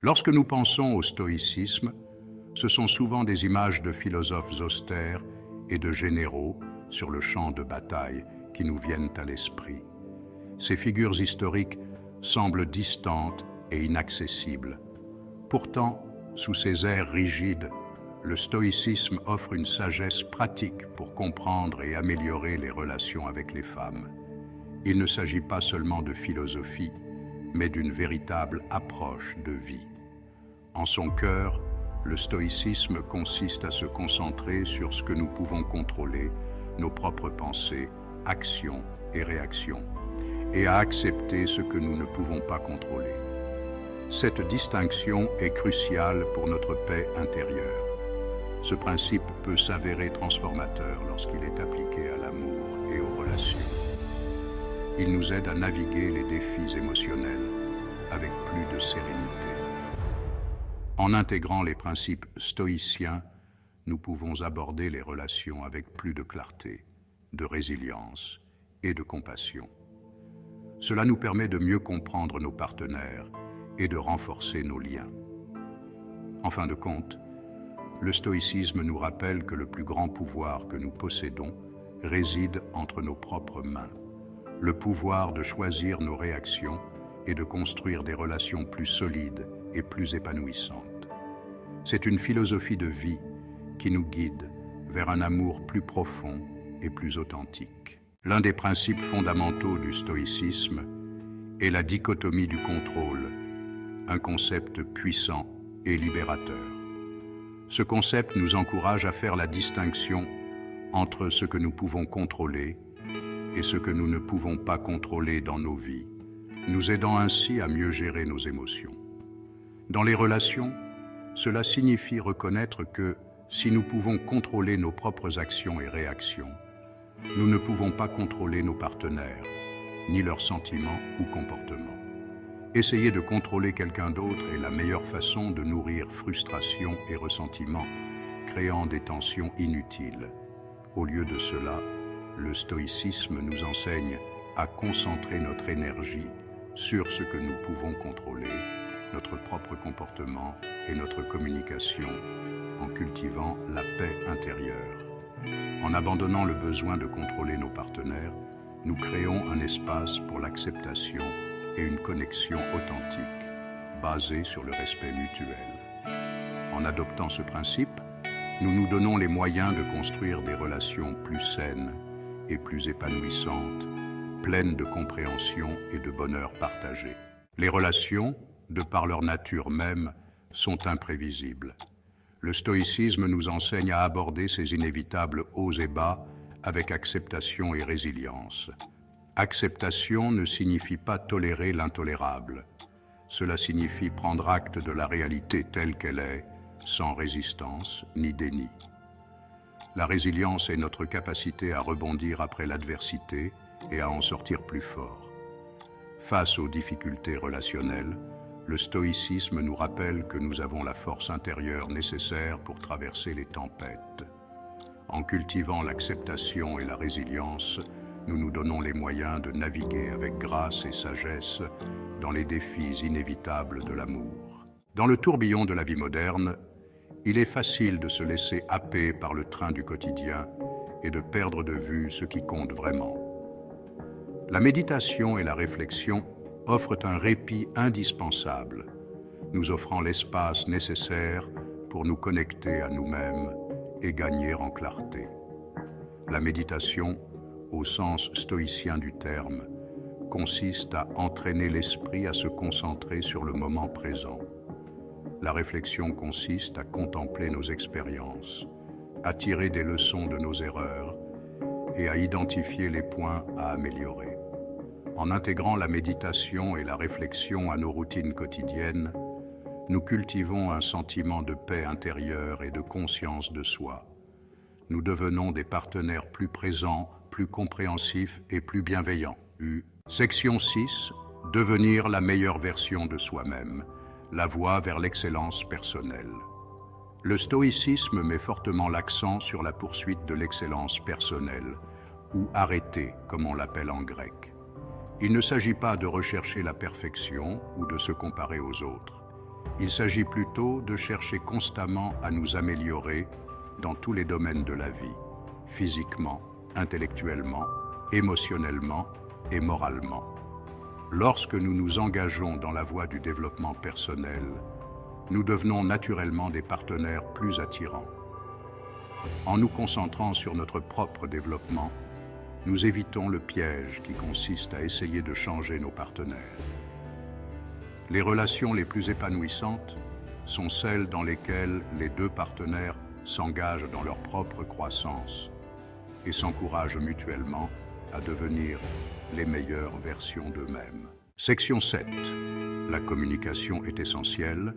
Lorsque nous pensons au stoïcisme, ce sont souvent des images de philosophes austères et de généraux sur le champ de bataille qui nous viennent à l'esprit. Ces figures historiques semblent distantes et inaccessibles. Pourtant, sous ces airs rigides, le stoïcisme offre une sagesse pratique pour comprendre et améliorer les relations avec les femmes. Il ne s'agit pas seulement de philosophie, mais d'une véritable approche de vie. En son cœur, le stoïcisme consiste à se concentrer sur ce que nous pouvons contrôler, nos propres pensées, actions et réactions, et à accepter ce que nous ne pouvons pas contrôler. Cette distinction est cruciale pour notre paix intérieure. Ce principe peut s'avérer transformateur lorsqu'il est appliqué à l'amour et aux relations. Il nous aide à naviguer les défis émotionnels avec plus de sérénité. En intégrant les principes stoïciens, nous pouvons aborder les relations avec plus de clarté, de résilience et de compassion. Cela nous permet de mieux comprendre nos partenaires et de renforcer nos liens. En fin de compte, le stoïcisme nous rappelle que le plus grand pouvoir que nous possédons réside entre nos propres mains. Le pouvoir de choisir nos réactions et de construire des relations plus solides et plus épanouissantes. C'est une philosophie de vie qui nous guide vers un amour plus profond et plus authentique. L'un des principes fondamentaux du stoïcisme est la dichotomie du contrôle, un concept puissant et libérateur. Ce concept nous encourage à faire la distinction entre ce que nous pouvons contrôler et ce que nous ne pouvons pas contrôler dans nos vies, nous aidant ainsi à mieux gérer nos émotions. Dans les relations, cela signifie reconnaître que si nous pouvons contrôler nos propres actions et réactions, nous ne pouvons pas contrôler nos partenaires, ni leurs sentiments ou comportements. Essayer de contrôler quelqu'un d'autre est la meilleure façon de nourrir frustration et ressentiment, créant des tensions inutiles. Au lieu de cela, le stoïcisme nous enseigne à concentrer notre énergie sur ce que nous pouvons contrôler, notre propre comportement et notre communication, en cultivant la paix intérieure. En abandonnant le besoin de contrôler nos partenaires, nous créons un espace pour l'acceptation et une connexion authentique, basée sur le respect mutuel. En adoptant ce principe, nous nous donnons les moyens de construire des relations plus saines et plus épanouissantes, pleines de compréhension et de bonheur partagé. Les relations, de par leur nature même, sont imprévisibles. Le stoïcisme nous enseigne à aborder ces inévitables hauts et bas avec acceptation et résilience. Acceptation ne signifie pas tolérer l'intolérable. Cela signifie prendre acte de la réalité telle qu'elle est, sans résistance ni déni. La résilience est notre capacité à rebondir après l'adversité et à en sortir plus fort. Face aux difficultés relationnelles, le stoïcisme nous rappelle que nous avons la force intérieure nécessaire pour traverser les tempêtes. En cultivant l'acceptation et la résilience, nous nous donnons les moyens de naviguer avec grâce et sagesse dans les défis inévitables de l'amour. Dans le tourbillon de la vie moderne, il est facile de se laisser happer par le train du quotidien et de perdre de vue ce qui compte vraiment. La méditation et la réflexion offrent un répit indispensable, nous offrant l'espace nécessaire pour nous connecter à nous-mêmes et gagner en clarté. La méditation, au sens stoïcien du terme, consiste à entraîner l'esprit à se concentrer sur le moment présent. La réflexion consiste à contempler nos expériences, à tirer des leçons de nos erreurs et à identifier les points à améliorer. En intégrant la méditation et la réflexion à nos routines quotidiennes, nous cultivons un sentiment de paix intérieure et de conscience de soi. Nous devenons des partenaires plus présents, plus compréhensifs et plus bienveillants. Section 6. Devenir la meilleure version de soi-même. La voie vers l'excellence personnelle. Le stoïcisme met fortement l'accent sur la poursuite de l'excellence personnelle, ou arrêté, comme on l'appelle en grec. Il ne s'agit pas de rechercher la perfection ou de se comparer aux autres. Il s'agit plutôt de chercher constamment à nous améliorer dans tous les domaines de la vie, physiquement, intellectuellement, émotionnellement et moralement. Lorsque nous nous engageons dans la voie du développement personnel, nous devenons naturellement des partenaires plus attirants. En nous concentrant sur notre propre développement, nous évitons le piège qui consiste à essayer de changer nos partenaires. Les relations les plus épanouissantes sont celles dans lesquelles les deux partenaires s'engagent dans leur propre croissance et s'encouragent mutuellement à devenir les meilleures versions d'eux-mêmes. Section 7. La communication est essentielle.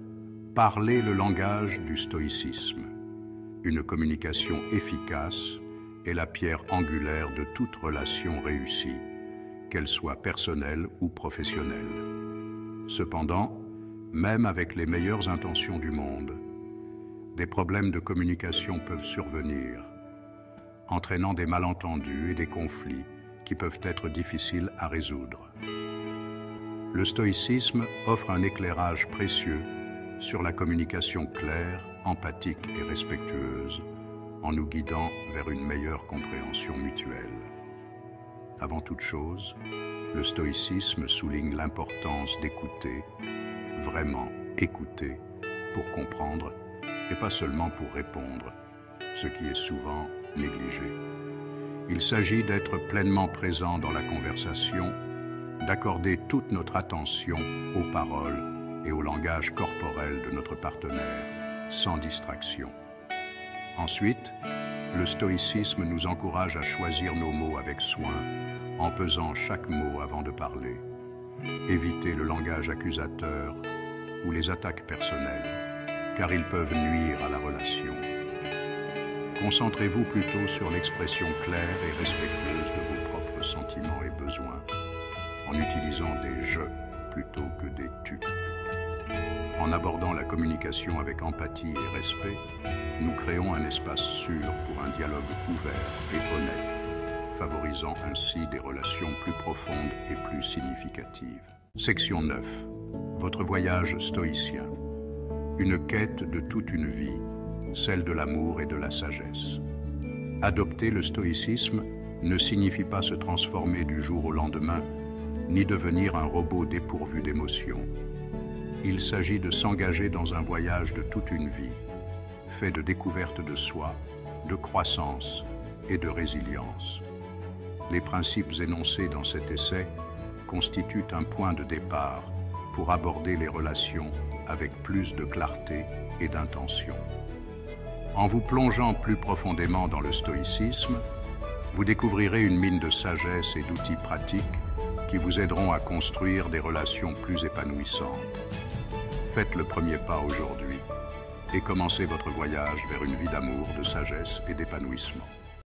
Parler le langage du stoïcisme. Une communication efficace est la pierre angulaire de toute relation réussie, qu'elle soit personnelle ou professionnelle. Cependant, même avec les meilleures intentions du monde, des problèmes de communication peuvent survenir, entraînant des malentendus et des conflits qui peuvent être difficiles à résoudre. Le stoïcisme offre un éclairage précieux sur la communication claire, empathique et respectueuse, en nous guidant vers une meilleure compréhension mutuelle. Avant toute chose, le stoïcisme souligne l'importance d'écouter, vraiment écouter, pour comprendre et pas seulement pour répondre, ce qui est souvent négligé. Il s'agit d'être pleinement présent dans la conversation, d'accorder toute notre attention aux paroles et au langage corporel de notre partenaire, sans distraction. Ensuite, le stoïcisme nous encourage à choisir nos mots avec soin, en pesant chaque mot avant de parler. Évitez le langage accusateur ou les attaques personnelles, car ils peuvent nuire à la relation. Concentrez-vous plutôt sur l'expression claire et respectueuse de vos propres sentiments et besoins, en utilisant des « je » plutôt que des « tu ». En abordant la communication avec empathie et respect, nous créons un espace sûr pour un dialogue ouvert et honnête, favorisant ainsi des relations plus profondes et plus significatives. Section 9. Votre voyage stoïcien. Une quête de toute une vie, celle de l'amour et de la sagesse. Adopter le stoïcisme ne signifie pas se transformer du jour au lendemain, ni devenir un robot dépourvu d'émotions. Il s'agit de s'engager dans un voyage de toute une vie, fait de découverte de soi, de croissance et de résilience. Les principes énoncés dans cet essai constituent un point de départ pour aborder les relations avec plus de clarté et d'intention. En vous plongeant plus profondément dans le stoïcisme, vous découvrirez une mine de sagesse et d'outils pratiques qui vous aideront à construire des relations plus épanouissantes. Faites le premier pas aujourd'hui et commencez votre voyage vers une vie d'amour, de sagesse et d'épanouissement.